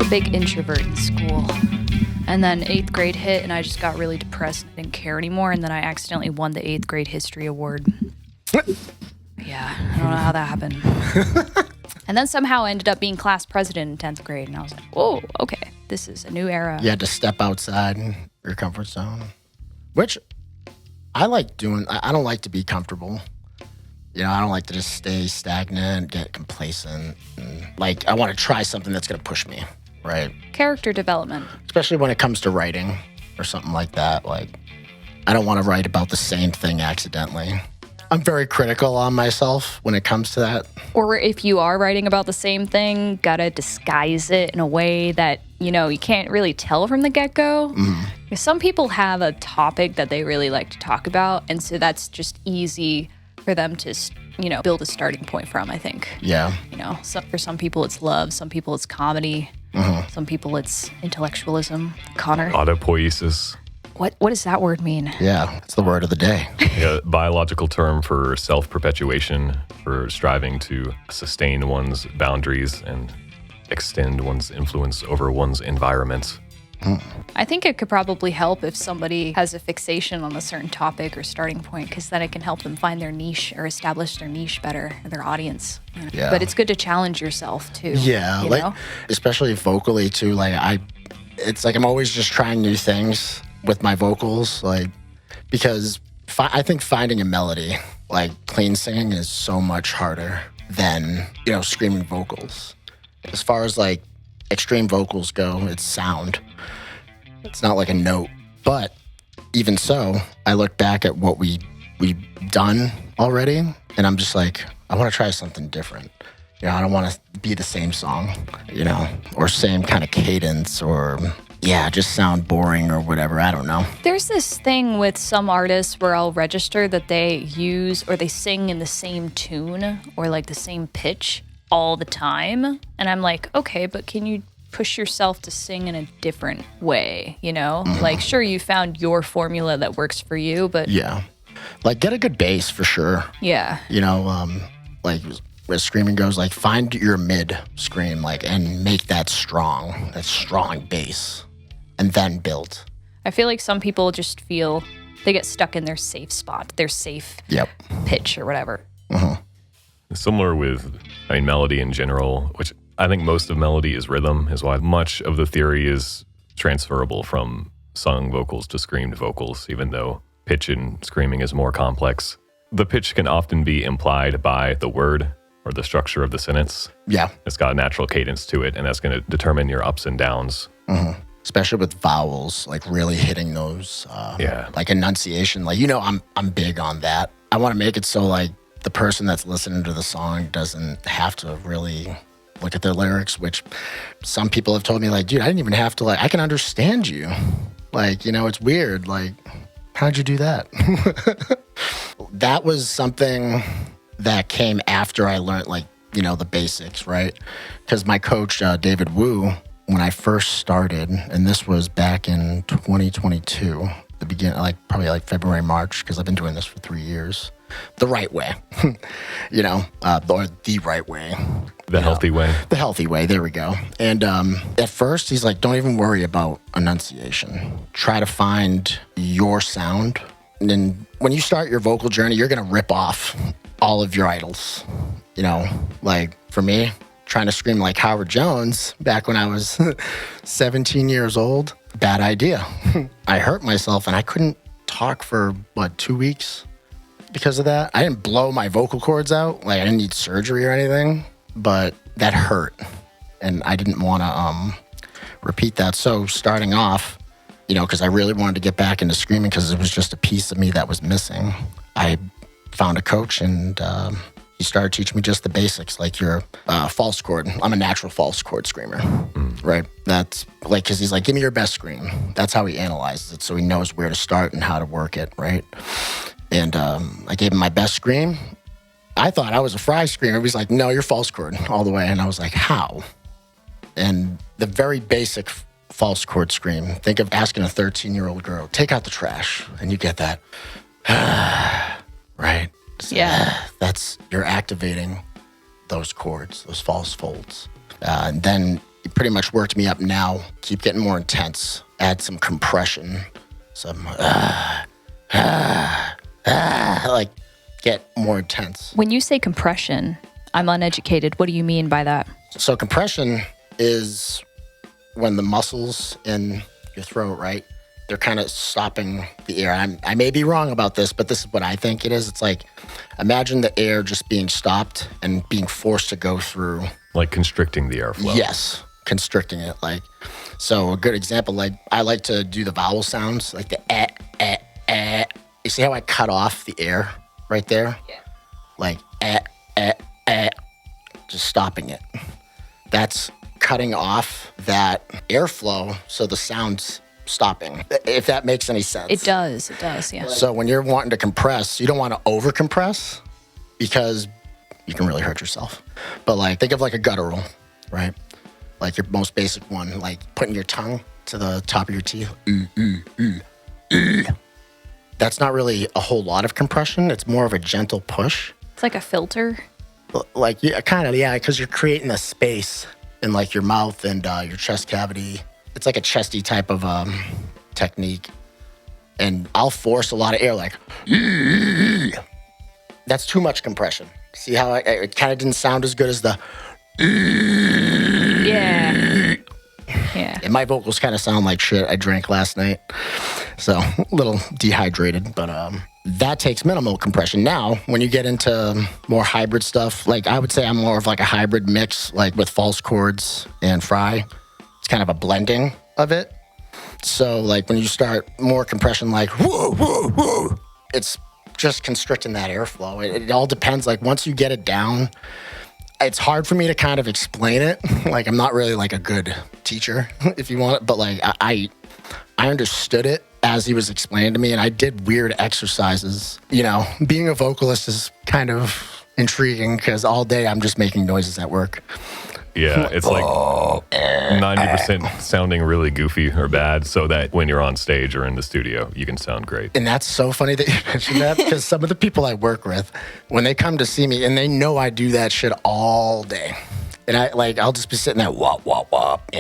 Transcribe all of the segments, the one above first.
a big introvert in school. And then 8th grade hit, and I just got really depressed and didn't care anymore, and then I accidentally won the 8th grade history award. Yeah, I don't know how that happened. And then somehow I ended up being class president in 10th grade, and I was like, whoa, okay, this is a new era. You had to step outside your comfort zone, which I like doing. I don't like to be comfortable. You know, I don't like to just stay stagnant, get complacent. And, I want to try something that's going to push me, right? Character development. Especially when it comes to writing or something like that. I don't want to write about the same thing accidentally. I'm very critical on myself when it comes to that. Or if you are writing about the same thing, gotta disguise it in a way that, you can't really tell from the get-go. Because some people have a topic that they really like to talk about, and so that's just easy for them to, build a starting point from, I think. Yeah. For some people it's love, some people it's comedy, some people it's intellectualism. Connor? Autopoiesis. What does that word mean? Yeah, it's the word of the day. A biological term for self-perpetuation, for striving to sustain one's boundaries and extend one's influence over one's environment. I think it could probably help if somebody has a fixation on a certain topic or starting point, because then it can help them find their niche or establish their niche better, their audience. Yeah. But it's good to challenge yourself too. Yeah, especially vocally too. It's I'm always just trying new things with my vocals, because I think finding a melody, clean singing, is so much harder than, screaming vocals. As far as extreme vocals go, it's sound. It's not like a note. But even so, I look back at what we've done already, and I'm just I want to try something different. I don't want to be the same song, or same kind of cadence, or just sound boring or whatever. I don't know. There's this thing with some artists where I'll register that they use or they sing in the same tune or the same pitch all the time. And I'm like, okay, but can you push yourself to sing in a different way, Sure, you found your formula that works for you, but... Yeah. Get a good bass for sure. Yeah. Where screaming goes, find your mid scream, and make that strong bass, and then build. I feel like some people just feel they get stuck in their safe spot, their safe pitch or whatever. Similar with, melody in general, which I think most of melody is rhythm, is why much of the theory is transferable from sung vocals to screamed vocals, even though pitch in screaming is more complex. The pitch can often be implied by the word or the structure of the sentence. Yeah. It's got a natural cadence to it, and that's going to determine your ups and downs. Especially with vowels, really hitting those, enunciation. I'm big on that. I want to make it so, the person that's listening to the song doesn't have to really look at their lyrics, which some people have told me, dude, I didn't even have to, I can understand you. It's weird. How'd you do that? That was something that came after I learned, the basics, right? Because my coach, David Wu, when I first started, and this was back in 2022, the beginning, probably February, March, because I've been doing this for 3 years, the right way, or the right way. The healthy way. The healthy way, there we go. And at first, he's like, don't even worry about enunciation. Try to find your sound. And then when you start your vocal journey, you're going to rip off all of your idols. For me, trying to scream like Howard Jones back when I was 17 years old, bad idea. I hurt myself and I couldn't talk for, 2 weeks because of that. I didn't blow my vocal cords out. I didn't need surgery or anything, but that hurt. And I didn't want to repeat that. So starting off, because I really wanted to get back into screaming because it was just a piece of me that was missing, I found a coach and he started teaching me just the basics, your false chord. I'm a natural false chord screamer, right? That's because he's like, give me your best scream. That's how he analyzes it, so he knows where to start and how to work it, right? And I gave him my best scream. I thought I was a fry screamer. He's like, no, you're false chord all the way. And I was like, how? And the very basic false chord scream, think of asking a 13-year-old girl, take out the trash, and you get that, right? Yeah. You're activating those chords, those false folds. And then, you pretty much worked me up now. Keep getting more intense. Add some compression. Some, like, get more intense. When you say compression, I'm uneducated. What do you mean by that? So compression is when the muscles in your throat, right? They're kind of stopping the air. I may be wrong about this, but this is what I think it is. It's like, imagine the air just being stopped and being forced to go through. Like constricting the airflow. Yes, constricting it. Like, so a good example, like I like to do the vowel sounds, like the You see how I cut off the air right there? Yeah. Like just stopping it. That's cutting off that airflow, so the sound's stopping, if that makes any sense. It does, yeah. So when you're wanting to compress, you don't want to over compress because you can really hurt yourself. But like, think of like a guttural, right? Like your most basic one, like putting your tongue to the top of your teeth. That's not really a whole lot of compression. It's more of a gentle push. It's like a filter. Like, yeah, kind of, yeah, because you're creating a space in like your mouth and your chest cavity. It's like a chesty type of technique. And I'll force a lot of air, like, that's too much compression. See how it kind of didn't sound as good as the, Yeah. Yeah. and my vocals kind of sound like shit. I drank last night, so a little dehydrated, but that takes minimal compression. Now, when you get into more hybrid stuff, like I would say I'm more of like a hybrid mix, like with false chords and fry. It's kind of a blending of it. So like when you start more compression, like whoa, whoa, whoa, it's just constricting that airflow. It all depends. Like once you get it down, it's hard for me to kind of explain it. Like I'm not really like a good teacher, if you want it, but like I understood it as he was explaining to me, and I did weird exercises. You know, being a vocalist is kind of intriguing because all day I'm just making noises at work. Yeah, it's like 90% sounding really goofy or bad so that when you're on stage or in the studio, you can sound great. And that's so funny that you mentioned that because some of the people I work with, when they come to see me and they know I do that shit all day. And I'll just be sitting there, wop, wop, wop,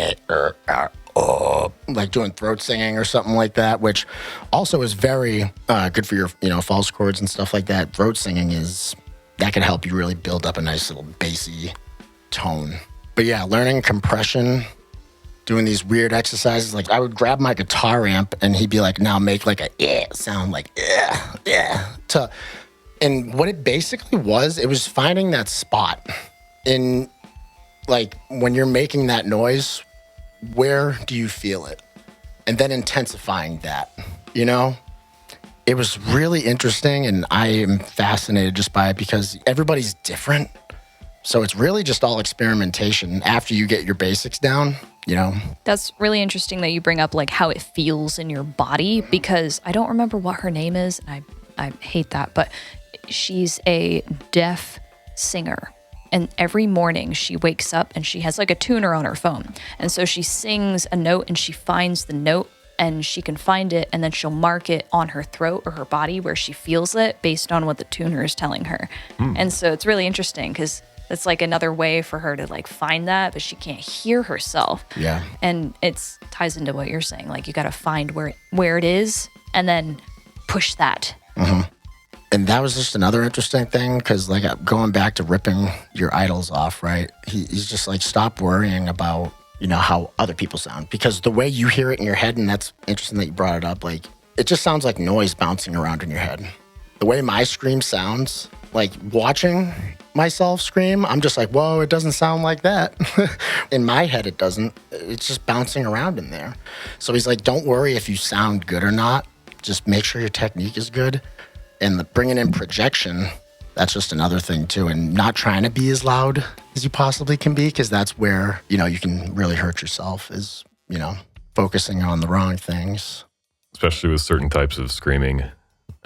like doing throat singing or something like that, which also is very good for your, false chords and stuff like that. Throat singing that can help you really build up a nice little bassy tone. But yeah, learning compression, doing these weird exercises. Like I would grab my guitar amp and he'd be like, now make like a sound, like and what it basically was, it was finding that spot in like when you're making that noise, where do you feel it? And then intensifying that, It was really interesting, and I am fascinated just by it because everybody's different. So it's really just all experimentation after you get your basics down, That's really interesting that you bring up like how it feels in your body, because I don't remember what her name is, and I hate that, but she's a deaf singer. And every morning she wakes up and she has like a tuner on her phone. And so she sings a note and she finds the note and she can find it, and then she'll mark it on her throat or her body where she feels it based on what the tuner is telling her. And so it's really interesting because it's like another way for her to like find that, but she can't hear herself. Yeah. And it ties into what you're saying. Like you got to find where it is and then push that. Mm-hmm. And that was just another interesting thing because like going back to ripping your idols off, right? He's just like, stop worrying about, how other people sound, because the way you hear it in your head, and that's interesting that you brought it up, like it just sounds like noise bouncing around in your head. The way my scream sounds, like watching myself scream, I'm just like, whoa, it doesn't sound like that. In my head, it doesn't. It's just bouncing around in there. So he's like, don't worry if you sound good or not. Just make sure your technique is good. And bringing in projection, that's just another thing too. And not trying to be as loud as you possibly can be, because that's where, you can really hurt yourself is, focusing on the wrong things. Especially with certain types of screaming,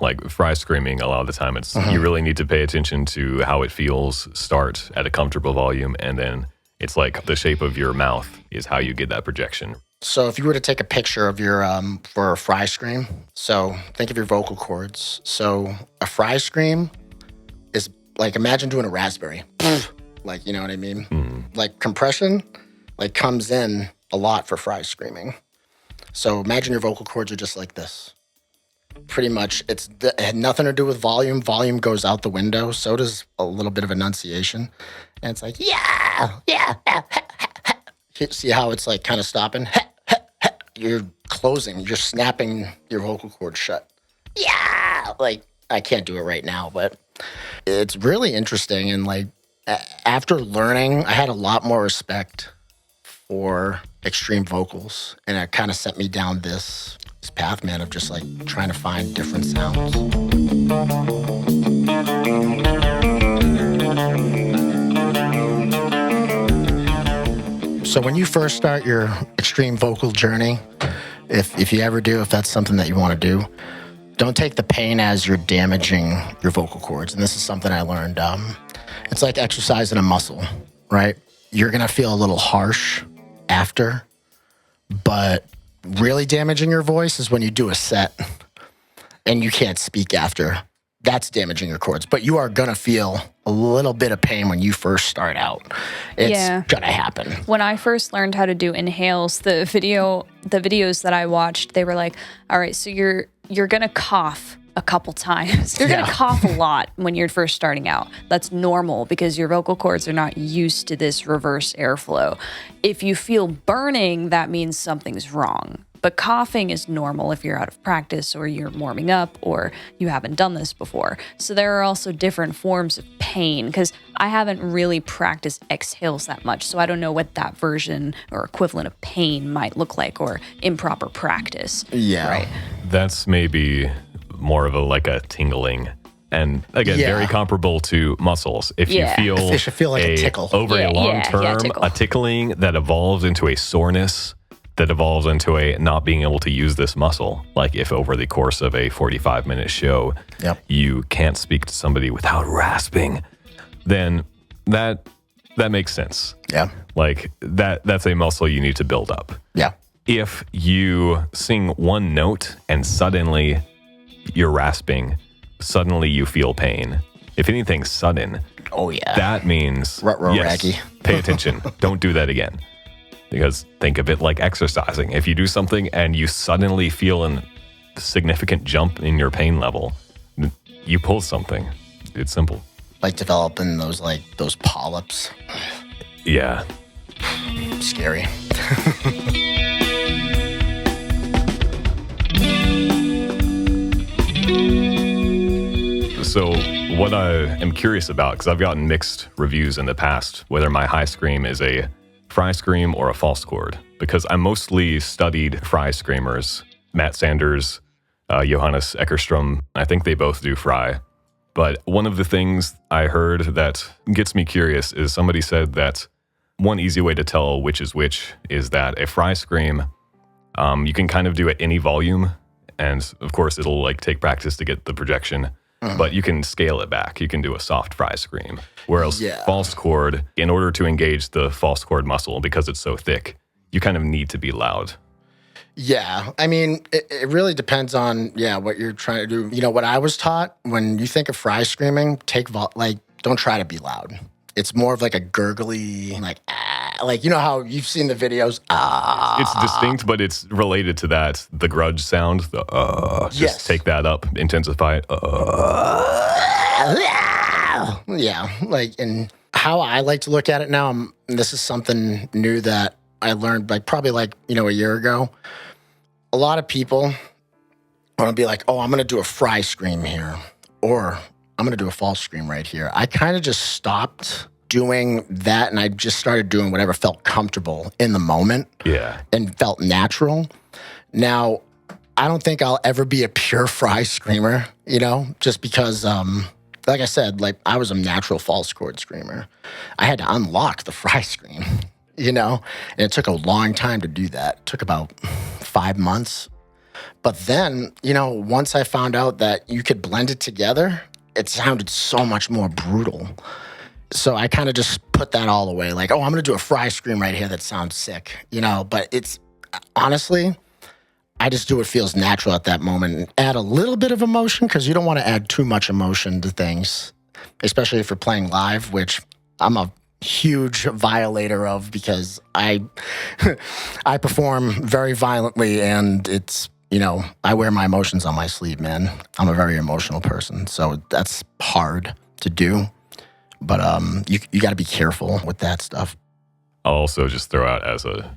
like fry screaming, a lot of the time it's you really need to pay attention to how it feels start at a comfortable volume, and then it's like the shape of your mouth is how you get that projection. So if you were to take a picture of your, for a fry scream, so think of your vocal cords. So a fry scream is like, imagine doing a raspberry. Like, you know what I mean? Like compression, like comes in a lot for fry screaming. So imagine your vocal cords are just like this. Pretty much, it had nothing to do with volume. Volume goes out the window. So does a little bit of enunciation. And it's like, yeah. See how it's like kind of stopping? You're closing. You're snapping your vocal cord shut. Yeah. Like, I can't do it right now, but it's really interesting. And like, after learning, I had a lot more respect for extreme vocals. And it kind of sent me down this path, man, of just like trying to find different sounds. So when you first start your extreme vocal journey, if you ever do, if that's something that you want to do, don't take the pain as you're damaging your vocal cords. And this is something I learned. It's like exercising a muscle, right? You're going to feel a little harsh after, but really damaging your voice is when you do a set and you can't speak after. That's damaging your cords, but you are going to feel a little bit of pain when you first start out. It's going to happen. When I first learned how to do inhales, the videos that I watched, they were like, all right, so you're going to cough a couple times. You're going to cough a lot when you're first starting out. That's normal because your vocal cords are not used to this reverse airflow. If you feel burning, that means something's wrong. But coughing is normal if you're out of practice or you're warming up or you haven't done this before. So there are also different forms of pain because I haven't really practiced exhales that much. So I don't know what that version or equivalent of pain might look like or improper practice. Yeah. Right. That's maybe more of a tingling. And again, very comparable to muscles. If you feel, it should feel like a tickle. Over a long term, a tickling that evolves into a soreness, that evolves into a not being able to use this muscle. Like if over the course of a 45-minute show, you can't speak to somebody without rasping, then that makes sense. Yeah. Like that's a muscle you need to build up. Yeah. If you sing one note and suddenly you're rasping, suddenly you feel pain. If anything's sudden, that means raggy. Pay attention. Don't do that again. Because think of it like exercising. If you do something and you suddenly feel a significant jump in your pain level, you pulled something. It's simple. Like developing those polyps. Yeah. Scary. So what I am curious about, because I've gotten mixed reviews in the past, whether my high scream is a fry scream or a false chord, because I mostly studied fry screamers, Matt Sanders, Johannes Eckerstrom. I think they both do fry. But one of the things I heard that gets me curious is somebody said that one easy way to tell which is that a fry scream, you can kind of do at any volume. And of course, it'll take practice to get the projection. But you can scale it back. You can do a soft fry scream. Whereas false chord, in order to engage the false chord muscle, because it's so thick, you kind of need to be loud. Yeah. I mean, it really depends on, what you're trying to do. You know, what I was taught, when you think of fry screaming, don't try to be loud. It's more of like a gurgly, you know how you've seen the videos. It's distinct, but it's related to that. The grudge sound, just take that up, intensify it. Yeah, and how I like to look at it now, this is something new that I learned probably a year ago. A lot of people want to be like, oh, I'm going to do a fry scream here, or I'm going to do a false scream right here. I kind of just stopped doing that, and I just started doing whatever felt comfortable in the moment and felt natural. Now, I don't think I'll ever be a pure fry screamer, just because, like I said, I was a natural false chord screamer. I had to unlock the fry scream, and it took a long time to do that. It took about 5 months. But then, once I found out that you could blend it together, it sounded so much more brutal. So I kind of just put that all away. I'm going to do a fry scream right here that sounds sick, But it's, honestly, I just do what feels natural at that moment and add a little bit of emotion, because you don't want to add too much emotion to things, especially if you're playing live, which I'm a huge violator of, because I I perform very violently, and it's, I wear my emotions on my sleeve, man. I'm a very emotional person, so that's hard to do. But you got to be careful with that stuff. I'll also just throw out, as a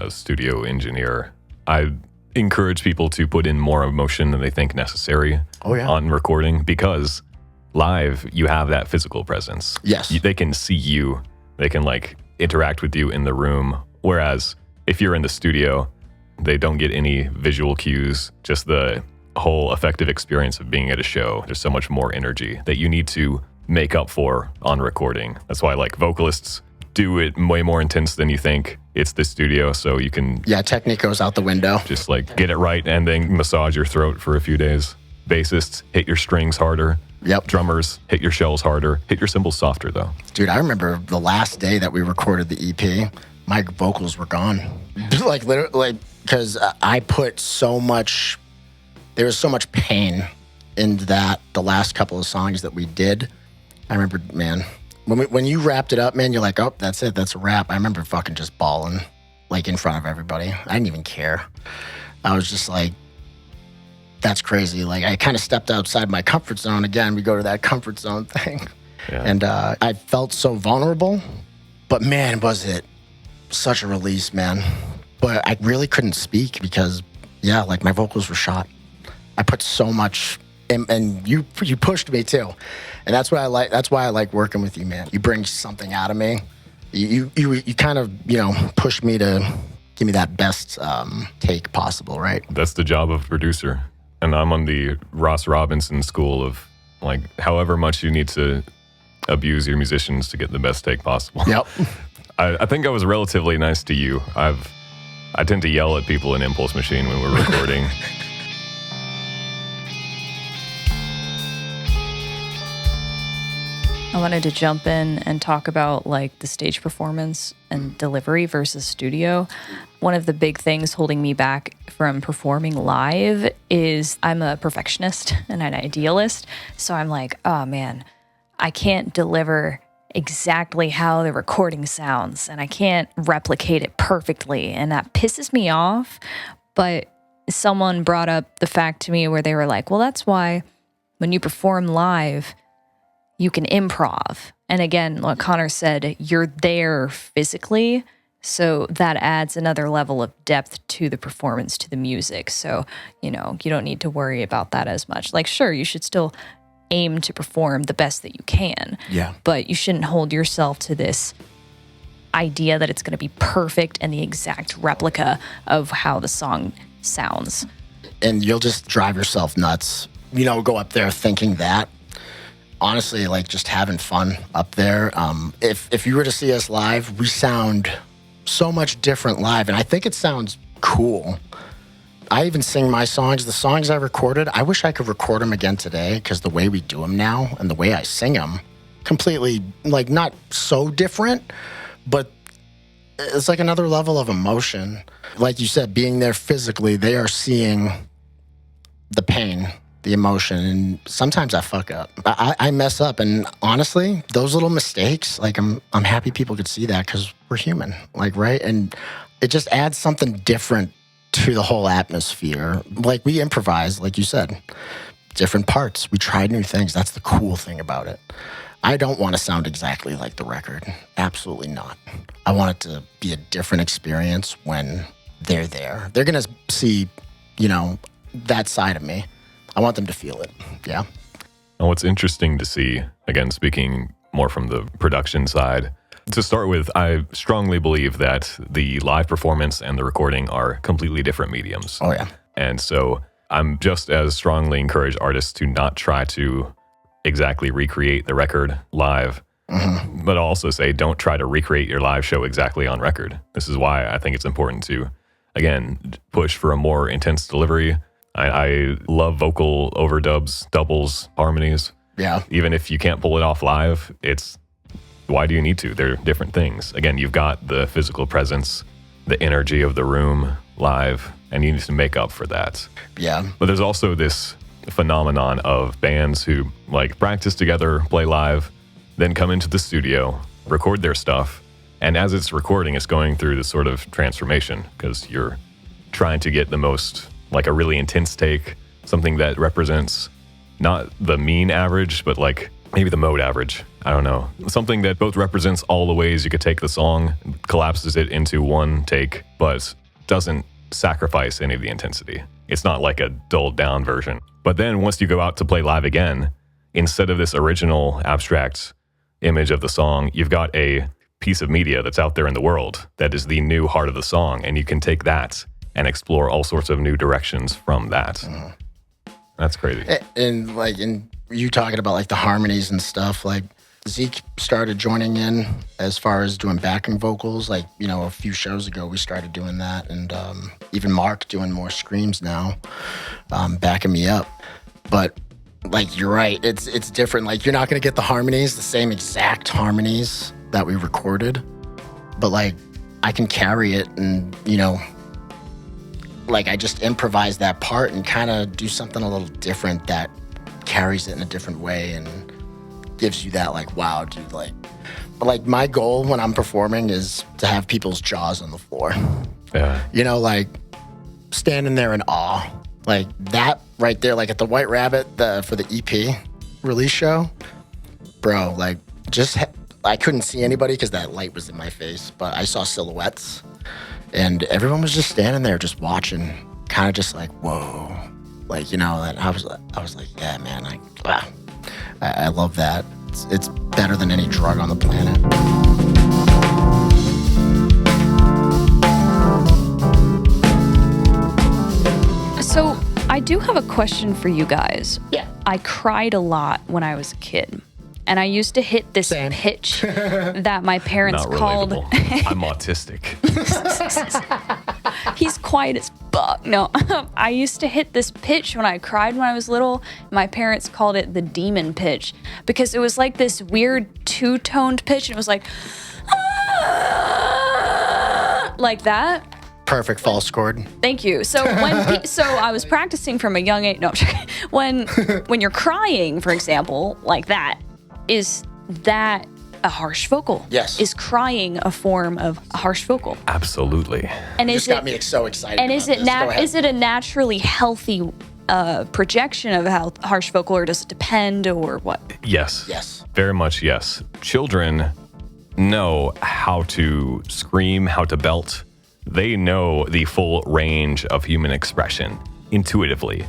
studio engineer, I encourage people to put in more emotion than they think necessary on recording, because live, you have that physical presence. Yes. They can see you. They can interact with you in the room. Whereas if you're in the studio, they don't get any visual cues, just the whole effective experience of being at a show. There's so much more energy that you need to make up for on recording. That's why vocalists do it way more intense than you think. It's the studio, so you can... Yeah, technique goes out the window. Just get it right and then massage your throat for a few days. Bassists, hit your strings harder. Yep. Drummers, hit your shells harder. Hit your cymbals softer, though. Dude, I remember the last day that we recorded the EP, my vocals were gone. Literally, because I put so much... There was so much pain in the last couple of songs that we did. I remember, man, when you wrapped it up, man, you're like, oh, that's it, that's a wrap. I remember fucking just bawling, in front of everybody. I didn't even care. I was just like, that's crazy. I kind of stepped outside my comfort zone again. We go to that comfort zone thing. Yeah. And I felt so vulnerable, but man, was it such a release, man. But I really couldn't speak because, my vocals were shot. I put so much... And you pushed me too, and that's what I like. That's why I like working with you, man. You bring something out of me. You kind of push me to give me that best take possible, right? That's the job of a producer, and I'm on the Ross Robinson school of however much you need to abuse your musicians to get the best take possible. Yep. I think I was relatively nice to you. I tend to yell at people in Impulse Machine when we're recording. I wanted to jump in and talk about the stage performance and delivery versus studio. One of the big things holding me back from performing live is I'm a perfectionist and an idealist. So I'm like, oh man, I can't deliver exactly how the recording sounds and I can't replicate it perfectly. And that pisses me off. But someone brought up the fact to me where they were like, well, that's why when you perform live, you can improv. And again, what Connor said, you're there physically. So that adds another level of depth to the performance, to the music. So, you don't need to worry about that as much. Sure, you should still aim to perform the best that you can. Yeah. But you shouldn't hold yourself to this idea that it's going to be perfect and the exact replica of how the song sounds. And you'll just drive yourself nuts. Go up there thinking that. Honestly, just having fun up there. If you were to see us live, we sound so much different live, and I think it sounds cool. I even sing my songs. The songs I recorded, I wish I could record them again today, because the way we do them now and the way I sing them, completely, not so different, but it's another level of emotion. Like you said, being there physically, they are seeing the pain, the emotion, and sometimes I fuck up. I mess up, and honestly, those little mistakes, I'm happy people could see that, because we're human, right? And it just adds something different to the whole atmosphere. We improvise, like you said, different parts. We try new things. That's the cool thing about it. I don't want to sound exactly like the record. Absolutely not. I want it to be a different experience when they're there. They're going to see, that side of me. I want them to feel it. Yeah. And what's interesting to see, again, speaking more from the production side, to start with, I strongly believe that the live performance and the recording are completely different mediums. Oh, yeah. And so I'm just as strongly encourage artists to not try to exactly recreate the record live, but also say don't try to recreate your live show exactly on record. This is why I think it's important to, again, push for a more intense delivery. I love vocal overdubs, doubles, harmonies. Yeah. Even if you can't pull it off live, why do you need to? They're different things. Again, you've got the physical presence, the energy of the room live, and you need to make up for that. Yeah. But there's also this phenomenon of bands who practice together, play live, then come into the studio, record their stuff. And as it's recording, it's going through this sort of transformation because you're trying to get the most, like a really intense take, something that represents not the mean average, but like maybe the mode average. I don't know. Something that both represents all the ways you could take the song, collapses it into one take, but doesn't sacrifice any of the intensity. It's not like a dulled down version. But then once you go out to play live again, instead of this original abstract image of the song, you've got a piece of media that's out there in the world that is the new heart of the song, and you can take that and explore all sorts of new directions from that. That's crazy. And like, in you talking about like the harmonies and stuff, like Zeke started joining in as far as doing backing vocals. Like, you know, a few shows ago we started doing that, and even Mark doing more screams now, backing me up. But like, you're right, it's different. Like, you're not gonna get the harmonies, the same exact harmonies that we recorded, but like I can carry it, and you know, like I just improvise that part and kind of do something a little different that carries it in a different way and gives you that like, wow, dude, like, but like my goal when I'm performing is to have people's jaws on the floor. Yeah. You know, like standing there in awe, like that right there, like at the White Rabbit, for the EP release show, bro, like I couldn't see anybody because that light was in my face, but I saw silhouettes, and everyone was just standing there, just watching, kind of just like, whoa, like, you know. And I was like, yeah, man, I love that. It's better than any drug on the planet. So I do have a question for you guys. Yeah. I cried a lot when I was a kid. And I used to hit this pitch that my parents Not called... relatable. I'm autistic. He's quiet as fuck. No, I used to hit this pitch when I cried when I was little. My parents called it the demon pitch because it was like this weird two-toned pitch, and it was like... like that. Perfect false chord. Thank you. So so I was practicing from a young age. No, when you're crying, for example, like that, is that a harsh vocal? Yes. Is crying a form of a harsh vocal? Absolutely. And Just got me so excited. And is it a naturally healthy projection of how harsh vocal, or does it depend, or what? Yes. Yes. Very much yes. Children know how to scream, how to belt. They know the full range of human expression intuitively.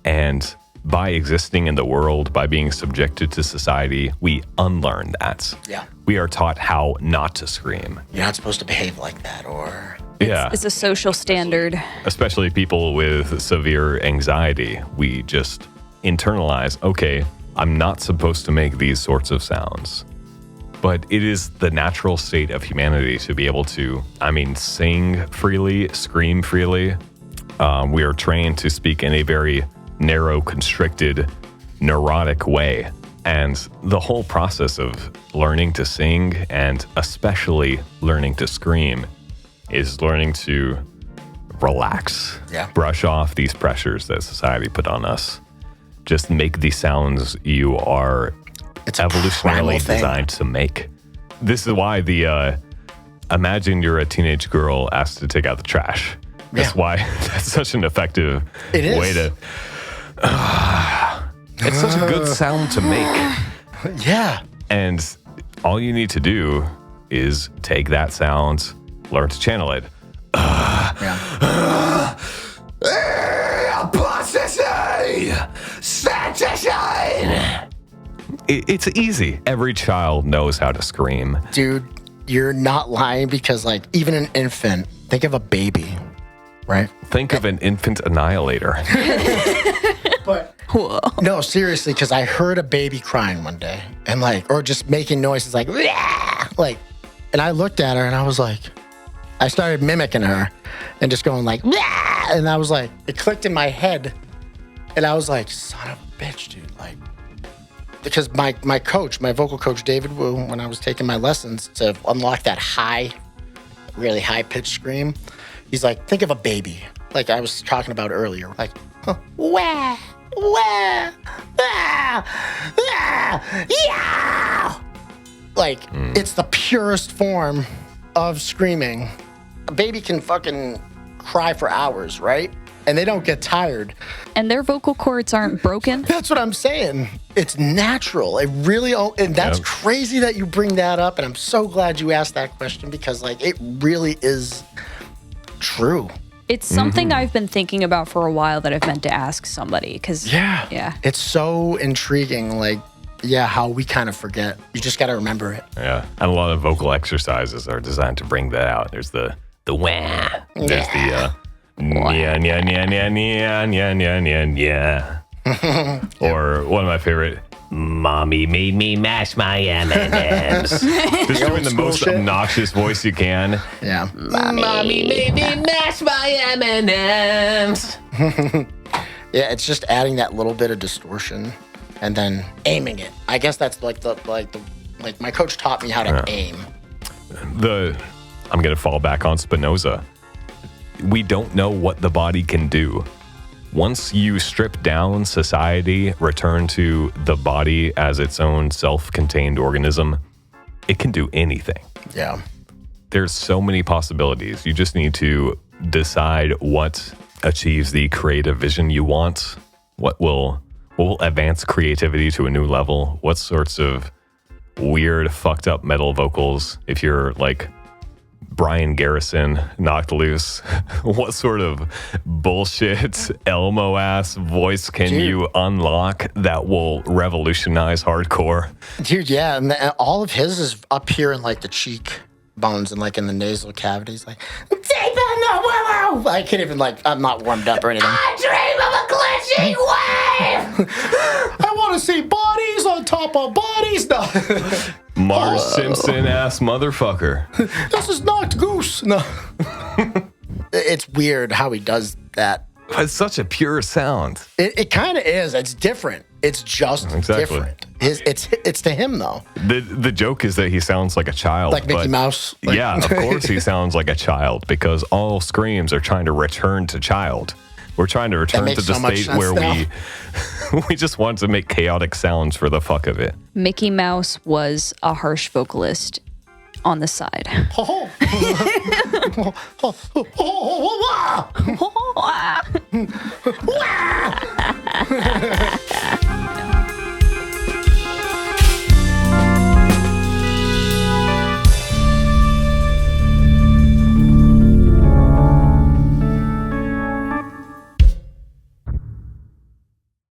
And by existing in the world, by being subjected to society, we unlearn that. Yeah. We are taught how not to scream. You're not supposed to behave like that, or... Yeah. It's a social standard. Especially people with severe anxiety. We just internalize, okay, I'm not supposed to make these sorts of sounds. But it is the natural state of humanity to be able to, sing freely, scream freely. We are trained to speak in a very narrow, constricted, neurotic way. And the whole process of learning to sing, and especially learning to scream, is learning to relax, brush off these pressures that society put on us. Just make the sounds you are evolutionarily designed to make. This is why imagine you're a teenage girl asked to take out the trash. That's why that's such an effective way to... it's such a good sound to make. Yeah. And all you need to do is take that sound, learn to channel it. It's easy. Every child knows how to scream. Dude, you're not lying, because like even an infant, think of a baby, right? Think of an infant annihilator. But no, seriously, because I heard a baby crying one day, and like, or just making noises like, and I looked at her and I was like, I started mimicking her and just going like, and I was like, it clicked in my head, and I was like, son of a bitch, dude, like, because my coach, my vocal coach, David Wu, when I was taking my lessons to unlock that high, really high pitched scream, he's like, think of a baby, like I was talking about earlier, like, wah, wah, ah, ah, yeah. Like, it's the purest form of screaming. A baby can fucking cry for hours, right? And they don't get tired. And their vocal cords aren't broken. That's what I'm saying. It's natural. It really, and that's crazy that you bring that up. And I'm so glad you asked that question because, like, it really is true. It's something I've been thinking about for a while that I've meant to ask somebody because, yeah. It's so intriguing, like, how we kind of forget. You just got to remember it. Yeah. And a lot of vocal exercises are designed to bring that out. There's the wah. There's the nya, nya, nya, nya, nya, nya, nya, nya. Or one of my favorite, Mommy made me mash my M&Ms. Just doing the most obnoxious voice you can. Yeah. Mommy made me mash my M&Ms. Yeah, it's just adding that little bit of distortion and then aiming it. I guess that's like my coach taught me how to aim. I'm gonna fall back on Spinoza. We don't know what the body can do. Once you strip down society, return to the body as its own self-contained organism, it can do anything. Yeah. There's so many possibilities. You just need to decide what achieves the creative vision you want, what will advance creativity to a new level, what sorts of weird, fucked up metal vocals, if you're like Brian Garrison knocked loose, what sort of bullshit Elmo ass voice can you unlock that will revolutionize hardcore? Dude, yeah, and all of his is up here in like the cheek bones and like in the nasal cavities, like I can't even I'm not warmed up or anything. I dream of a glitching wave. I want to see bodies on top of bodies. No. Marge Simpson ass motherfucker. This is not Goose. No. It's weird how he does that. It's such a pure sound. It kind of is. It's different. It's just different. It's to him though. The joke is that he sounds like a child. Like Mickey Mouse. Yeah, of course he sounds like a child because all screams are trying to return to child. We're trying to return to the state where we just want to make chaotic sounds for the fuck of it. Mickey Mouse was a harsh vocalist on the side.